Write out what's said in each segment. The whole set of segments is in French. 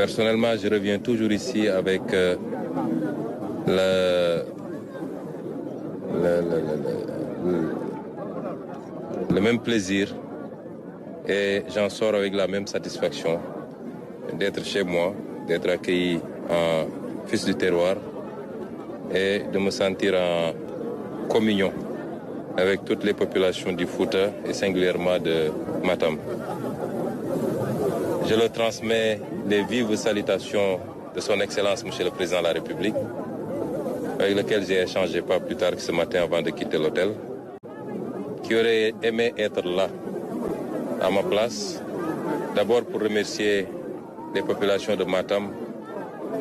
Personnellement, je reviens toujours ici avec le même plaisir et j'en sors avec la même satisfaction d'être chez moi, d'être accueilli en fils du terroir et de me sentir en communion avec toutes les populations du Fouta et singulièrement de Matam. Je leur transmets les vives salutations de son Excellence, Monsieur le Président de la République, avec lequel j'ai échangé pas plus tard que ce matin avant de quitter l'hôtel, qui aurait aimé être là, à ma place, d'abord pour remercier les populations de Matam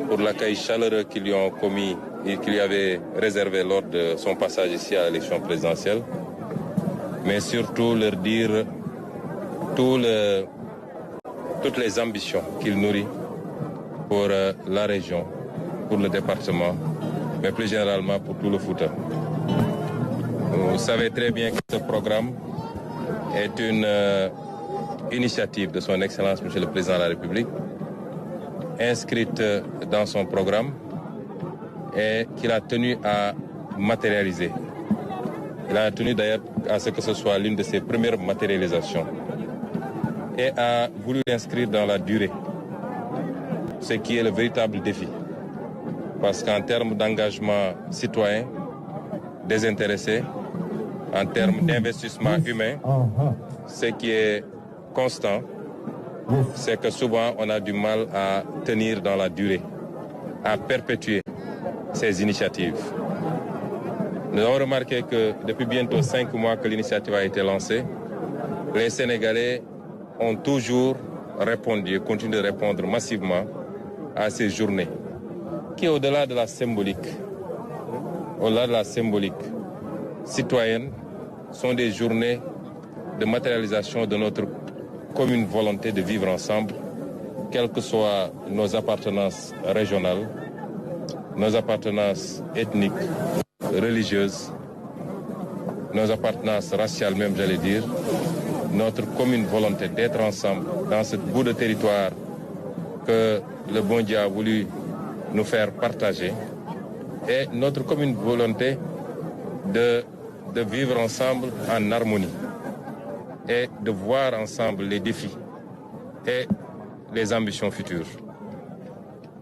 pour l'accueil chaleureux qu'ils lui ont commis et qu'il lui avait réservé lors de son passage ici à l'élection présidentielle, mais surtout leur dire toutes les ambitions qu'il nourrit pour la région, pour le département, mais plus généralement pour tout le Fouta. Vous savez très bien que ce programme est une initiative de son Excellence, Monsieur le Président de la République, inscrite dans son programme et qu'il a tenu à matérialiser. Il a tenu d'ailleurs à ce que ce soit l'une de ses premières matérialisations et a voulu l'inscrire dans la durée, ce qui est le véritable défi. Parce qu'en termes d'engagement citoyen, désintéressé, en termes d'investissement humain, ce qui est constant, c'est que souvent on a du mal à tenir dans la durée, à perpétuer ces initiatives. Nous avons remarqué que depuis bientôt 5 mois que l'initiative a été lancée, les Sénégalais ont toujours répondu et continuent de répondre massivement à ces journées, qui au-delà de la symbolique, citoyenne, sont des journées de matérialisation de notre commune volonté de vivre ensemble, quelles que soient nos appartenances régionales, nos appartenances ethniques, religieuses, nos appartenances raciales même, j'allais dire, notre commune volonté d'être ensemble dans ce bout de territoire que le bon Dieu a voulu nous faire partager, et notre commune volonté de vivre ensemble en harmonie et de voir ensemble les défis et les ambitions futures.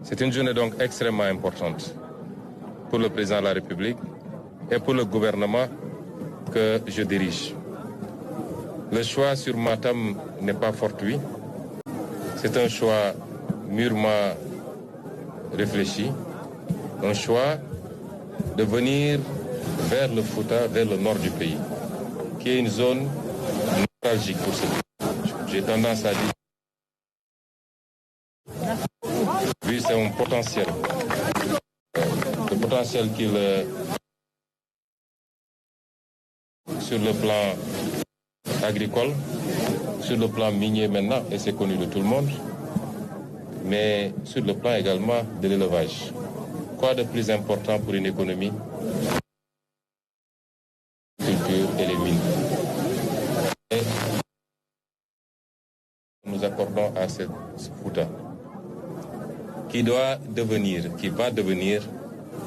C'est une journée donc extrêmement importante pour le président de la République et pour le gouvernement que je dirige. Le choix sur Matam n'est pas fortuit. C'est un choix mûrement réfléchi, un choix de venir vers le Fouta, vers le nord du pays, qui est une zone nostalgique pour ce pays. J'ai tendance à dire, vu son potentiel, le potentiel qu'il sur le plan agricole, sur le plan minier maintenant, et c'est connu de tout le monde, mais sur le plan également de l'élevage. Quoi de plus important pour une économie? Culture et les mines. Et nous accordons à ce Fouta, qui va devenir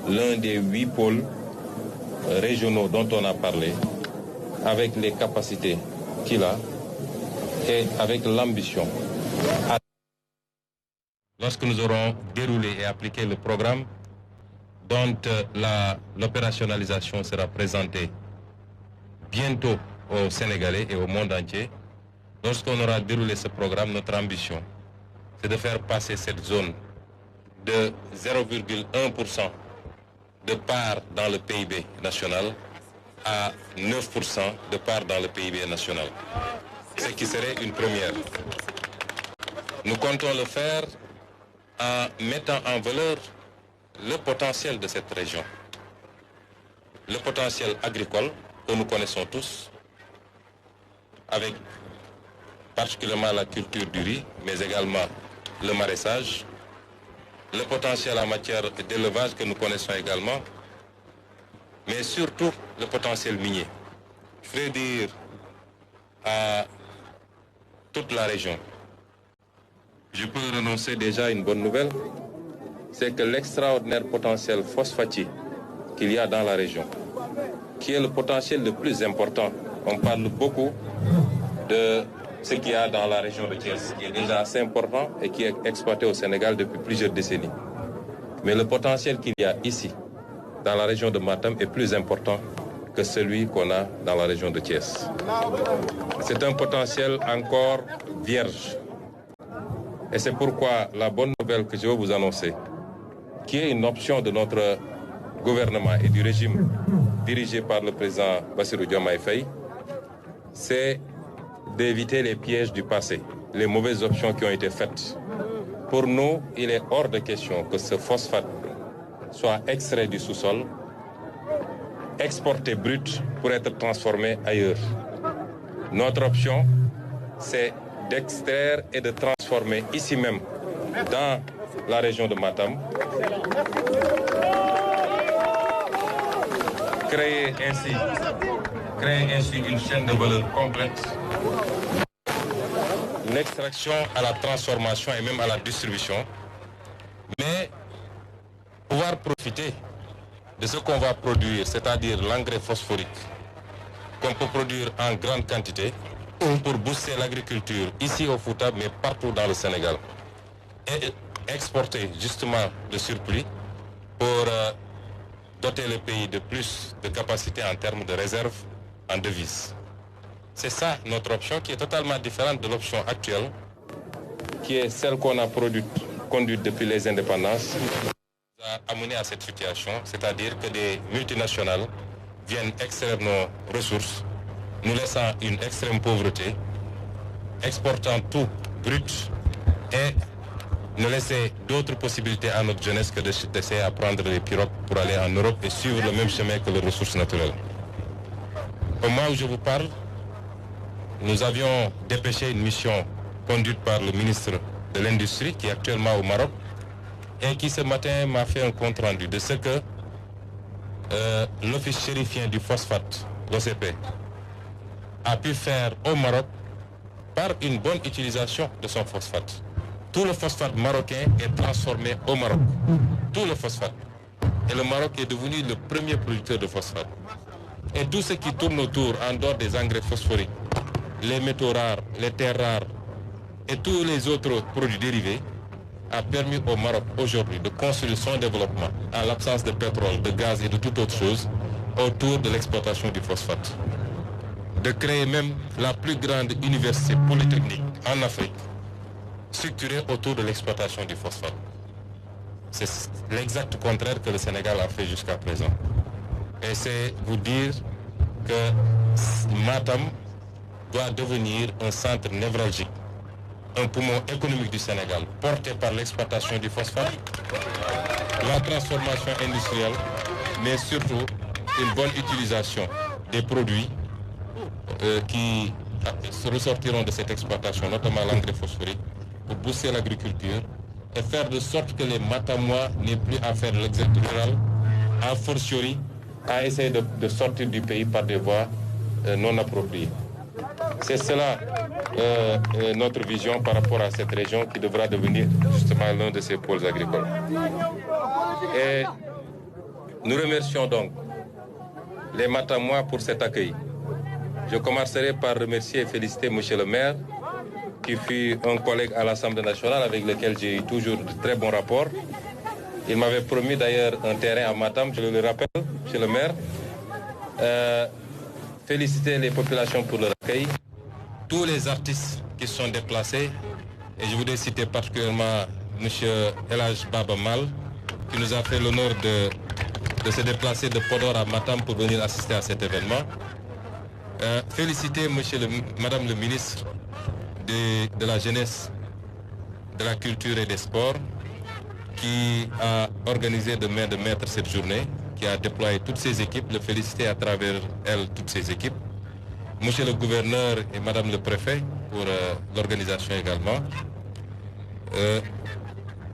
l'un des 8 pôles régionaux dont on a parlé, avec les capacités qu'il a et avec l'ambition. Lorsque nous aurons déroulé et appliqué le programme dont l'opérationnalisation sera présentée bientôt aux Sénégalais et au monde entier, lorsqu'on aura déroulé ce programme, notre ambition, c'est de faire passer cette zone de 0,1% de part dans le PIB national à 9% de part dans le PIB national, ce qui serait une première. Nous comptons le faire en mettant en valeur le potentiel de cette région, le potentiel agricole que nous connaissons tous, avec particulièrement la culture du riz, mais également le maraîchage, le potentiel en matière d'élevage que nous connaissons également, mais surtout le potentiel minier. Je voudrais dire à toute la région je peux annoncer déjà une bonne nouvelle, c'est que l'extraordinaire potentiel phosphatique qu'il y a dans la région, qui est le potentiel le plus important. On parle beaucoup de ce qu'il y a dans la région de Thiès, qui est déjà assez important et qui est exploité au Sénégal depuis plusieurs décennies. Mais le potentiel qu'il y a ici, dans la région de Matam, est plus important que celui qu'on a dans la région de Thiès. C'est un potentiel encore vierge. Et c'est pourquoi la bonne nouvelle que je veux vous annoncer, qui est une option de notre gouvernement et du régime dirigé par le président Bassirou Diomaye Faye, c'est d'éviter les pièges du passé, les mauvaises options qui ont été faites. Pour nous, il est hors de question que ce phosphate soit extrait du sous-sol, exporté brut pour être transformé ailleurs. Notre option, c'est d'extraire et de transformer ici même, dans la région de Matam, créer ainsi une chaîne de valeur complète, l'extraction à la transformation et même à la distribution, mais pouvoir profiter de ce qu'on va produire, c'est-à-dire l'engrais phosphorique, qu'on peut produire en grande quantité pour booster l'agriculture ici au Fouta, mais partout dans le Sénégal, et exporter justement le surplus pour doter le pays de plus de capacités en termes de réserves en devises. C'est ça notre option qui est totalement différente de l'option actuelle, qui est celle qu'on a conduite depuis les indépendances, qui a amené à cette situation, c'est-à-dire que des multinationales viennent extraire nos ressources, nous laissant une extrême pauvreté, exportant tout brut et ne laisser d'autres possibilités à notre jeunesse que d'essayer à prendre les pirogues pour aller en Europe et suivre le même chemin que les ressources naturelles. Au moment où je vous parle, nous avions dépêché une mission conduite par le ministre de l'Industrie qui est actuellement au Maroc et qui ce matin m'a fait un compte rendu de ce que l'Office chérifien du phosphate, l'OCP, a pu faire au Maroc par une bonne utilisation de son phosphate. Tout le phosphate marocain est transformé au Maroc. Tout le phosphate. Et le Maroc est devenu le premier producteur de phosphate. Et tout ce qui tourne autour, en dehors des engrais phosphoriques, les métaux rares, les terres rares et tous les autres produits dérivés, a permis au Maroc aujourd'hui de construire son développement en l'absence de pétrole, de gaz et de toute autre chose autour de l'exploitation du phosphate. De créer même la plus grande université polytechnique en Afrique structurée autour de l'exploitation du phosphate. C'est l'exact contraire que le Sénégal a fait jusqu'à présent. Et c'est vous dire que Matam doit devenir un centre névralgique, un poumon économique du Sénégal, porté par l'exploitation du phosphate, la transformation industrielle, mais surtout une bonne utilisation des produits qui ressortiront de cette exploitation, notamment l'engrais phosphorique, pour booster l'agriculture et faire de sorte que les Matamois n'aient plus à faire l'exode rural, a fortiori à essayer de sortir du pays par des voies non appropriées. C'est cela notre vision par rapport à cette région qui devra devenir justement l'un de ces pôles agricoles. Et nous remercions donc les Matamois pour cet accueil. Je commencerai par remercier et féliciter M. le maire, qui fut un collègue à l'Assemblée nationale avec lequel j'ai eu toujours de très bons rapports. Il m'avait promis d'ailleurs un terrain à Matam, je le rappelle, M. le maire. Féliciter les populations pour leur accueil, tous les artistes qui sont déplacés, et je voudrais citer particulièrement M. Elhaj Baba Mal, qui nous a fait l'honneur de se déplacer de Podor à Matam pour venir assister à cet événement. Féliciter Madame le ministre de la Jeunesse, de la Culture et des Sports, qui a organisé de main de maître cette journée, qui a déployé toutes ses équipes, le féliciter à travers elle, toutes ses équipes. Monsieur le gouverneur et Madame le préfet pour l'organisation également.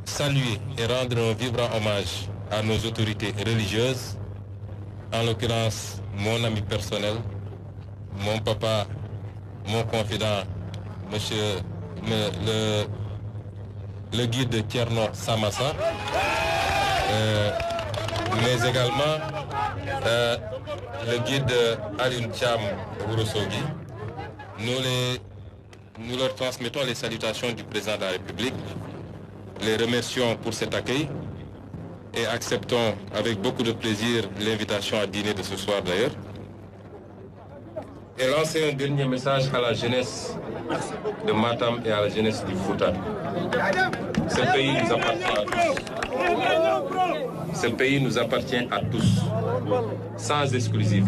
Saluer et rendre un vibrant hommage à nos autorités religieuses, en l'occurrence mon ami personnel, mon papa, mon confident, monsieur le guide Thierno Samassa, mais également le guide Alioune Thiam Ourossogui. Nous leur transmettons les salutations du président de la République, les remercions pour cet accueil et acceptons avec beaucoup de plaisir l'invitation à dîner de ce soir d'ailleurs. Et lancer un dernier message à la jeunesse de Matam et à la jeunesse du Fouta. Ce pays nous appartient à tous. Ce pays nous appartient à tous, sans exclusif.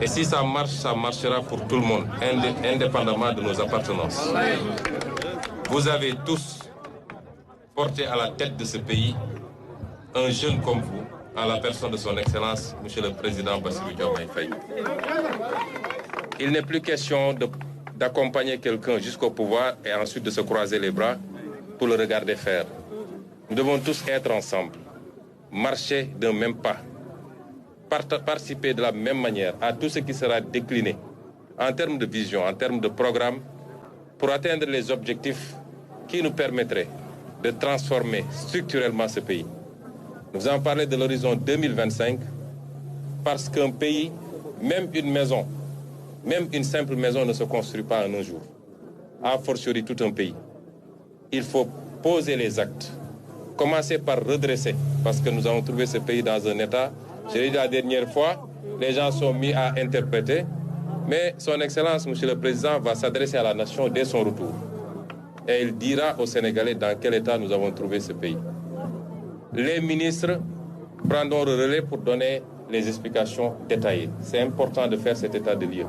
Et si ça marche, ça marchera pour tout le monde, indépendamment de nos appartenances. Vous avez tous porté à la tête de ce pays un jeune comme vous, à la personne de son Excellence, Monsieur le Président Bassirou Diomaye Faye. Il n'est plus question d'accompagner quelqu'un jusqu'au pouvoir et ensuite de se croiser les bras pour le regarder faire. Nous devons tous être ensemble, marcher d'un même pas, participer de la même manière à tout ce qui sera décliné en termes de vision, en termes de programme, pour atteindre les objectifs qui nous permettraient de transformer structurellement ce pays. Nous avons parlé de l'horizon 2025 parce qu'un pays, même une maison, même une simple maison ne se construit pas en un jour. A fortiori tout un pays. Il faut poser les actes. Commencer par redresser parce que nous avons trouvé ce pays dans un état. Je l'ai dit la dernière fois, les gens sont mis à interpréter, mais son Excellence, Monsieur le Président, va s'adresser à la nation dès son retour. Et il dira aux Sénégalais dans quel état nous avons trouvé ce pays. Les ministres prendront le relais pour donner les explications détaillées. C'est important de faire cet état de lieu.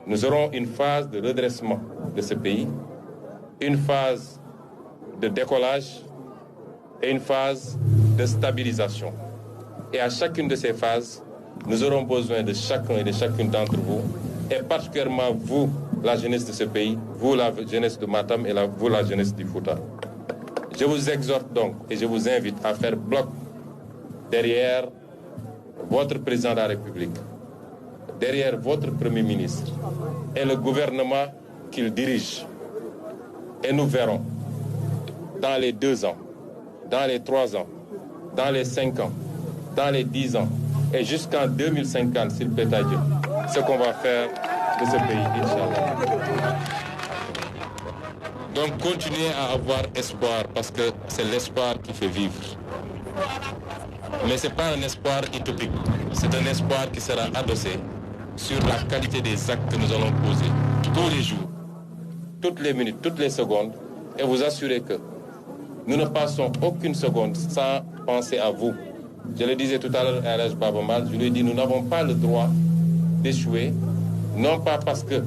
Nous aurons une phase de redressement de ce pays, une phase de décollage et une phase de stabilisation. Et à chacune de ces phases, nous aurons besoin de chacun et de chacune d'entre vous, et particulièrement vous, la jeunesse de ce pays, vous, la jeunesse de Matam et vous, la jeunesse du Fouta. Je vous exhorte donc et je vous invite à faire bloc derrière votre président de la République, derrière votre Premier ministre et le gouvernement qu'il dirige. Et nous verrons, dans les 2 ans, dans les 3 ans, dans les 5 ans, dans les 10 ans et jusqu'en 2050, s'il plaît à Dieu, ce qu'on va faire de ce pays, Inch'Allah. Donc continuez à avoir espoir parce que c'est l'espoir qui fait vivre. Mais ce n'est pas un espoir utopique, c'est un espoir qui sera adossé sur la qualité des actes que nous allons poser tous les jours, toutes les minutes, toutes les secondes, et vous assurer que nous ne passons aucune seconde sans penser à vous. Je le disais tout à l'heure à Elhadji Baba Mal, je lui ai dit, nous n'avons pas le droit d'échouer, non pas parce que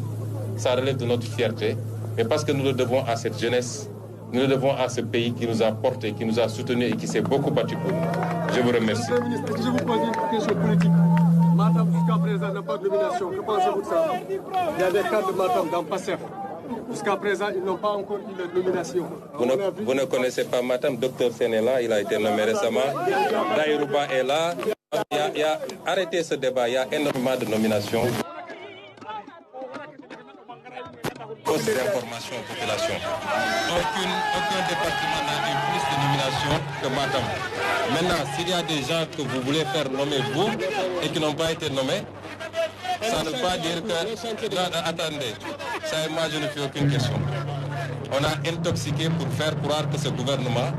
ça relève de notre fierté, mais parce que nous le devons à cette jeunesse, nous le devons à ce pays qui nous a portés, qui nous a soutenus et qui s'est beaucoup battu pour nous. Je vous remercie. Monsieur le ministre, je vous pose une question politique. Matam, jusqu'à présent, n'a pas de nomination. Que pensez-vous de ça? Il y a des cadres de Matam dans PASTEF. Jusqu'à présent, ils n'ont pas encore eu de nomination. Vous ne connaissez pas Matam, Dr Sen est là, il a été nommé récemment. Daïrouba est là. Arrêtez ce débat, il y a énormément de nominations. Fausses informations aux populations. Aucun département n'a eu plus de nominations que Matam. Maintenant, s'il y a des gens que vous voulez faire nommer vous et qui n'ont pas été nommés, ça ne veut pas dire que... Non, attendez, ça et moi je ne fais aucune question. On a intoxiqué pour faire croire que ce gouvernement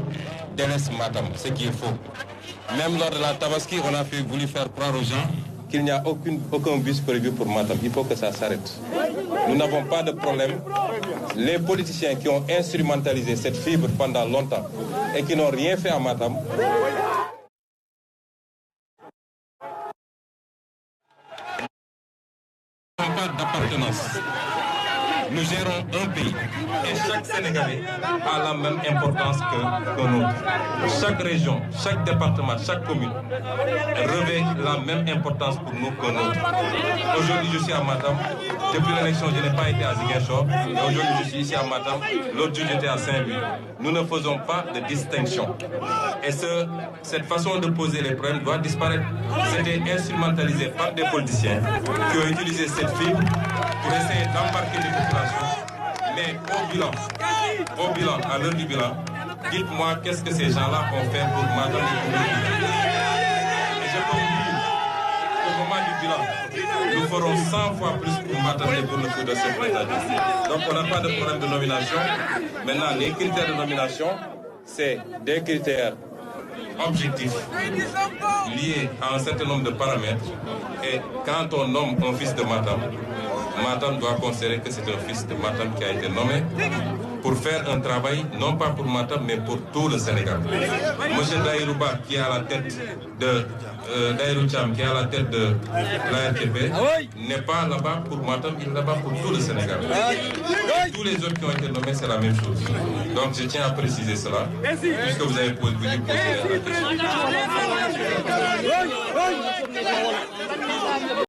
délaisse Matam, ce qui est faux. Même lors de la Tabaski, on a voulu faire croire aux gens qu'il n'y a aucun bus prévu pour Matam. Il faut que ça s'arrête. Nous n'avons pas de problème. Les politiciens qui ont instrumentalisé cette fibre pendant longtemps et qui n'ont rien fait à Matam, pas d'appartenance. Nous gérons un pays et chaque Sénégalais a la même importance qu'un autre. Chaque région, chaque département, chaque commune revêt la même importance pour nous qu'un autre. Aujourd'hui, je suis à Matam. Depuis l'élection, je n'ai pas été à Ziguinchor. Et aujourd'hui, je suis ici à Matam. L'autre jour, j'étais à Saint-Louis. Nous ne faisons pas de distinction. Et cette façon de poser les problèmes doit disparaître. C'était instrumentalisé par des politiciens qui ont utilisé cette fibre pour essayer d'embarquer les populations Mais au bilan, à l'heure du bilan, dites-moi qu'est-ce que ces gens-là ont fait pour Matam et pour et je peux vous dire qu'au moment du bilan, nous ferons 100 fois plus pour Matam et pour le foot de cette présence. Donc on n'a pas de problème de nomination. Maintenant, les critères de nomination, c'est des critères objectifs liés à un certain nombre de paramètres. Et quand on nomme un fils de Matam, Matam doit considérer que c'est un fils de Matam qui a été nommé pour faire un travail, non pas pour Matam, mais pour tout le Sénégal. Monsieur Daïrouba, qui est à la tête de Daïrou Cham, qui est à la tête de l'ARTP, n'est pas là-bas pour Matam, il est là-bas pour tout le Sénégal. Tous les autres qui ont été nommés, c'est la même chose. Donc je tiens à préciser cela, puisque vous avez posé la question.